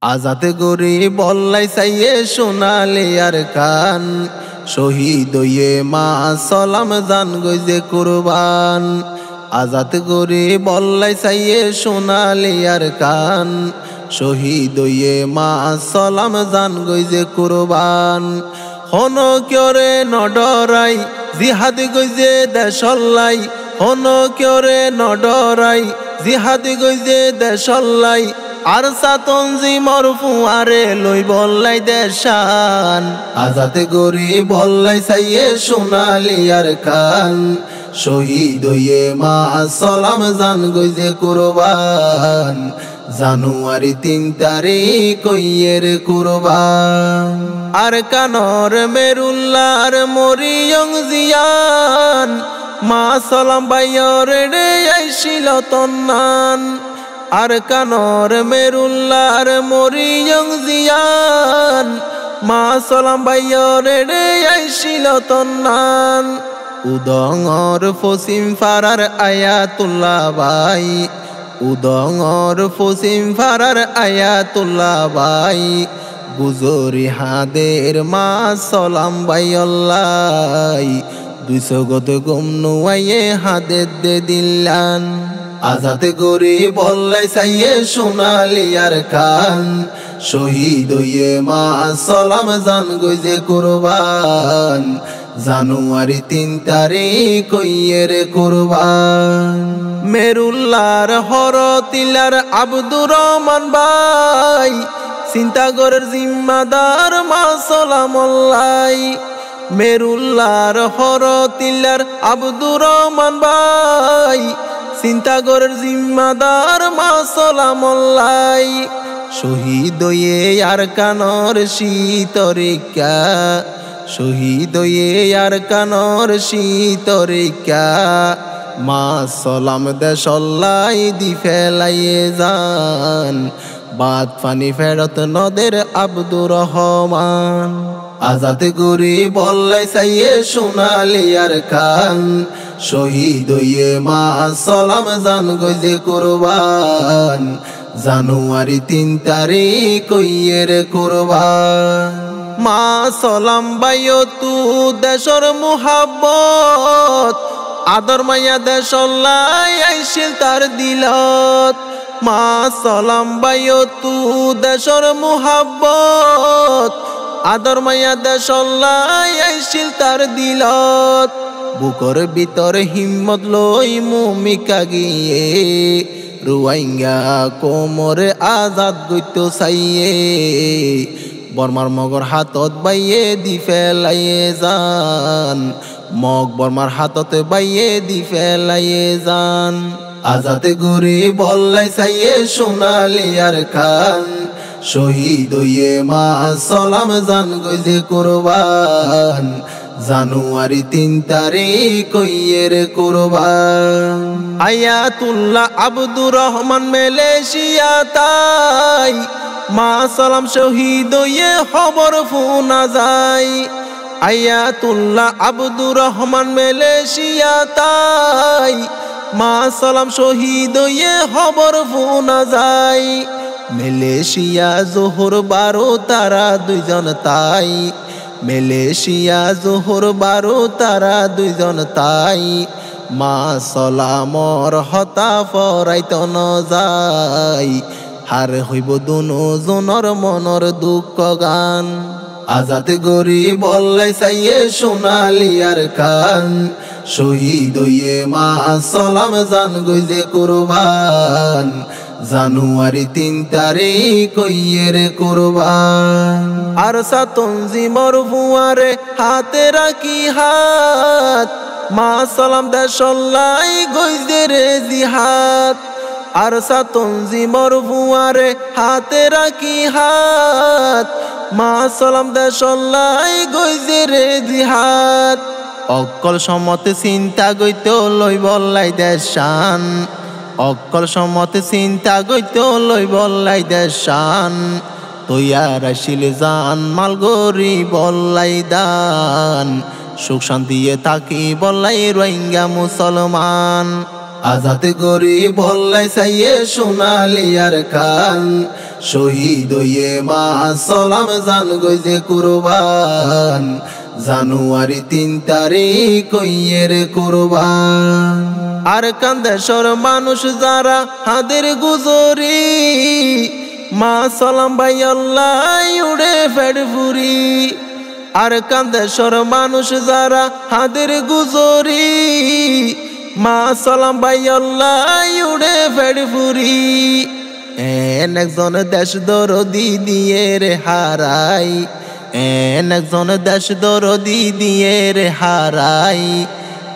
আজাতে গরি বল্লাই চাইয়ে সোনালি আর কান শহীদ হইয়ে মা সালাম জান গইজে কুরবান। আজাতে গরি বল্লাই চাইয়ে সোনালি আর কান শহীদ হইয়ে মা সালাম জান গইজে কুরবান। হন কিয়রে নডরাই জিহাদ গইজে দেশল্লাই, হন কিয়রে নডরাই জিহাদ গইজে দেশল্লাই। আর সাতনজি মরফুয়ারে লই বল্লাই দেশান। আজাতে গরি বল্লাই চাইয়ে সোনালি আর কান শহীদ হইয়ে মা সালাম জান গইজে কুরবান। জানুয়ারি ৩ তারিখ কইয়ের কুরবান। আর কানর মেরুল্লার মরিয়ং জিয়ান মা সালাম বাইয়র রে আইছিল তন্নান। আর কানর মেরুল্লার মরিয়ং জিয়ান মা সালাম বাইয়র রে আইছিল তন্নান। উদংর পশ্চিম ফারার Ayatollah by, উদংর Paschim Faraar Ayatollah by. Gujri হাদের মা সালাম বাইয়ল্লাই ২০০ গত গম নুয়াইয়ে হাদের দে দিল্লান। আজাতে গরি বল্লাই চাইয়ে সোনালি আর কান শহীদ হইয়ে মা সালাম জান গইজে কুরবান। জানুয়ারি ৩ তারিখ কইয়ের কুরবান। মেরুল্লার হরতিলার আব্দুর রহমান ভাই চিন্তাগরের জিম্মাদার মা সালামল্লাই। মেরুল্লার হরতিলার আব্দুর রহমান ভাই চিন্তাগরের জিম্মাদার মা সালামল্লাই। শহীদ হইয়ে আর কানর শীতরিকা, শহীদ হইয়ে আর কানর শীতরিকা। মা সালাম দেশল্লাই দি ফেলাইয়ে যান বাদ পানি ফেরত নদের আব্দুর রহমান। আজাতে গরি বল্লাই চাইয়ে সোনালি আর কান শহীদ হইয়ে মা সালাম জান গইজে কুরবান। জানুয়ারি ৩ তারিখ কইয়ের কুরবান। মা সালাম বাইও তু দেশর মুহাব্বত আদর মাইয়া দেশল্লাই আইছিল তার দিলত। মা সালাম বাইও তু দেশর মুহাব্বত আদর মাইয়া দেশল্লাই আইছিল তার দিলত। বুকর ভিতর হিম্মত লই মুমিকা গিয়ে রুয়াইঙ্গা কোমরে আজাদ গইত চাইয়ে। বর্মার মগর হাতত বাইয়ে দি ফেলাইয়ে যান, মগ বর্মার হাততে বাইয়ে দি ফেলাইয়ে যান। আজাতে গরি বল্লাই চাইয়ে সোনালি আর কান শহীদ হইয়ে মা সালাম জান গইজে কুরবান। জানুয়ারি ৩ তারিখ কইয়ের কুরবান। আয়াতুল্লাহ আব্দুর রহমান মালয়েশিয়া তাই মা সালাম শহীদ হইয়ে খবর ফোনা যায়। আয়াতুল্লাহ আব্দুর রহমান মালয়েশিয়া তাই মা সালাম শহীদ হইয়ে খবর ফোনা যায়। মালয়েশিয়া জোহর ১২ তারা ২ জন তাই, মালয়েশিয়া জোহর ১২ তারা ২ জন তাই। মা সালামর হতা ফরাইত ন যায় হার হইব দুনো জনের মনর দুঃখ গান। আজাতে গরি বল্লাই চাইয়ে সোনালি আর কান শহীদ হইয়ে মা সালাম জান গইজে কুরবান। জানুয়ারি ৩ তারিখ কইয়ের কুরবান। আর সাতনজি মরফুয়ারে হাতে রাখি হাত মা সালাম দেশল্লাই গইজে রে জিহাদ। আর সাতনজি মরফুয়ারে হাতে রাখি হাত মা সালাম দেশল্লাই গইজে রে জিহাদ। অকল সমতে চিন্তা গইত লই বল্লাই দেশান, অকল সমতে চিন্তা গইত লই বল্লাই দেশান। তৈয়ার আসিল জান মাল গরি বল্লাই দান সুখ শান্তিয়ে থাকি বল্লাই রোহিঙ্গা মুসলমান। আজাতে গরি বল্লাই চাইয়ে সোনালি আর কান শহীদ হইয়ে মা সালাম জান গইজে কুরবান জানুয়ারি 3 তারিখ কইয়ের কুরবান আর কান্দেশর মানুষ যারা হাদের গুজরি মা সালাম ভাই আল্লাহ উড়ে ফেডফুরি আর কান্দেশর মানুষ যারা হাদের গুজরি মা সালাম ভাই আল্লাহ উড়ে ফেডফুরি একজন দেশ দরদি দিয়ে রে হারাই একজন দেশ দরদি দিয়ে রে হারাই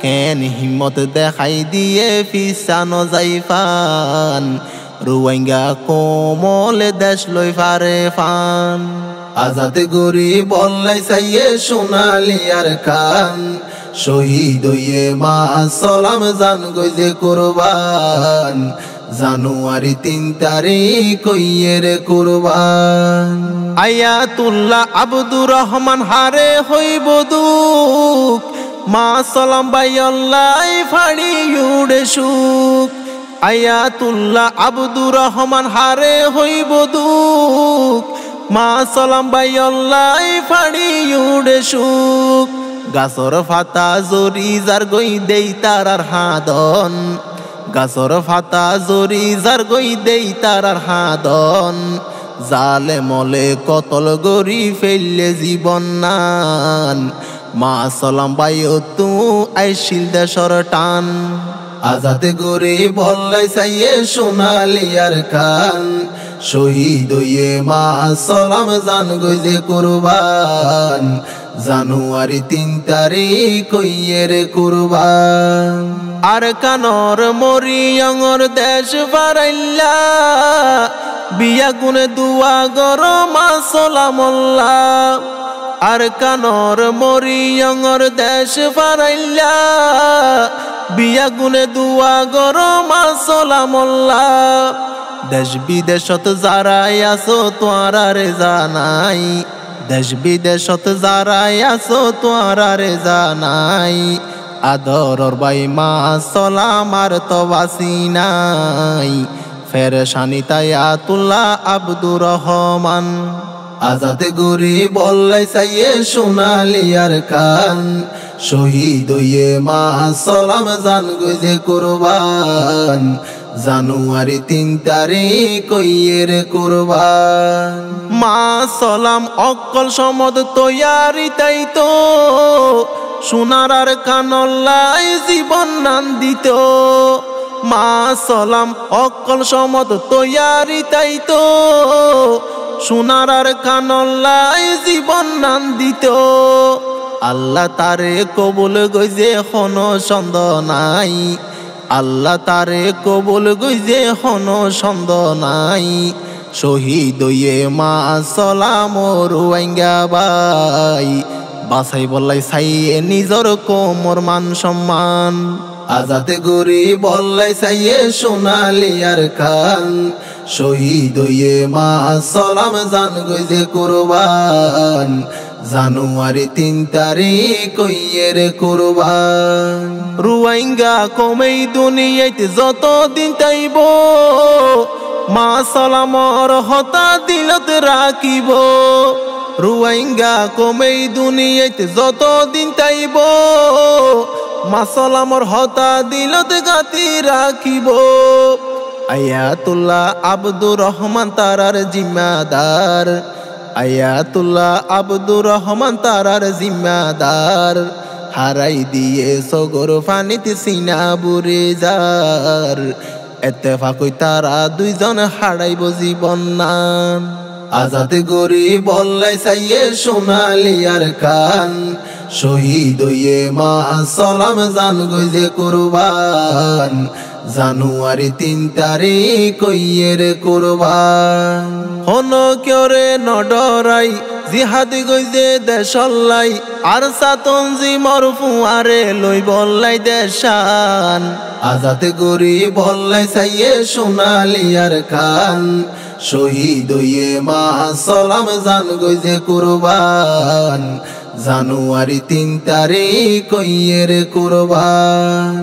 কেন হিম্মত দেখাই দিয়ে ফিসানো যাইফান রোহিঙ্গা কোমল দেশ লই ফারে ফান আজাদ গরি বল্লাই চাইয়ে সোনালি আর খান শহীদ হইয়ে মা সালাম জান গইজে কুরবান জানুয়ারি 3 তারিখ কইয়ের কুরবান আয়াতুল্লাহ আব্দুর রহমান হারে হইব দুঃখ মা সালাম ভাই আল্লাহ ফাড়ি উড়ে সুখ আয়াতুল্লাহ আব্দুর রহমান হারে হইব দুঃখ মা সালাম ভাই আল্লাহ ফাড়ি উড়ে সুখ গাছর ফাতা জরি যার গই দেই তারার হাদন গাছর ফাতা জরি যার গই দেই তারার হাদন জালে মলে কতল গরি ফেললে জীবন নান মা সালাম ভাই তু আইসিল দেশর টান আজাদ গরি বল্লাই চাইয়ে সোনালি আর খান শহীদ হইয়ে মা সালাম জান গইজে কুরবান জানুয়ারি 3 তারিখ কইয়ের কুরবান আর কানর মরিয়ঙর দেশ ফারাইল্লা বিয়া গুনে দুয়া গর মা সালামুল্লাহ আর কানর মরিয়ঙর দেশ ফারাইল্লা বিয়া গুনে দুয়া গর মা সালামুল্লাহ দেশ বিদেশত যারাই আছো তোয়ারে জানাই দেশ বিদেশত যারাই আছো তোয়ারে জানাই আদরর বাই মা সালাম আর তো বাসি নাই ফেরেশানি তাই আয়াতুল্লাহ আব্দুর রহমান আজাদ গরি বল্লাই চাইয়ে সোনালি আর খান শহীদ হইয়ে মা সালাম জান গইজে কুরবান জানুয়ারি 3 তারিখ কইয়ের কুরবান মা সালাম অকল সমদ তৈয়ারি তাই তো সোনার আর কানল্লাই জীবন নান দিত মা সালাম অকল সমদ তৈয়ারি তাই তো সোনার আর কানল্লাই জীবন নান দিত আল্লাহ তারে কবুল গইজে হন সন্দ নাই আল্লাহ তারে কবুল গইজে হন সন্দ নাই শহীদ হইয়ে মা সালাম রোহিঙ্গা ভাই বাসাই বল্লাই চাইয়ে নিজর কোমর মান সম্মান আজাদ গরি বল্লাই চাইয়ে সোনালি আর খান শহীদ হইয়ে মা সালাম জান গইজে কুরবান জানুয়ারি 3 তারিখ কইয়ের কুরবান রোহিঙ্গা কমেই দুনিয়াতে যত দিন তাইব মা সালামর হতা দিলত রাখিব রোহিঙ্গা কমেই দুনিয়াতে যত দিন তাইব মা সালামর হতা দিলত গাতি রাখিব আয়াতুল্লাহ আব্দুর রহমান তারার জিম্মাদার আয়াতুল্লাহ আব্দুর রহমান তারার জিম্মাদার হারাই দিয়ে সগর ফানিতে সিনা বুড়ে যার এতেফাকই তারা দুইজন হারাইব জীবন নাম আজাদ গরি বল্লাই চাইয়ে সোনালি আর খান শহীদ হইয়ে মা সালাম জান গইজে কুরবান জানুয়ারি 3 তারিখ কইয়ের কুরবান হন কেরে নডরাই জিহাদ গইজে দেশল্লাই আর সাতন জি মরফু আরে লই বল্লাই দেশান আজাদ গরি বল্লাই চাইয়ে সোনালি আর খান শহীদ হইয়ে মা সালাম জান গইজে কুরবান জানুয়ারি 3 তারিখ কইয়ের কুরবান।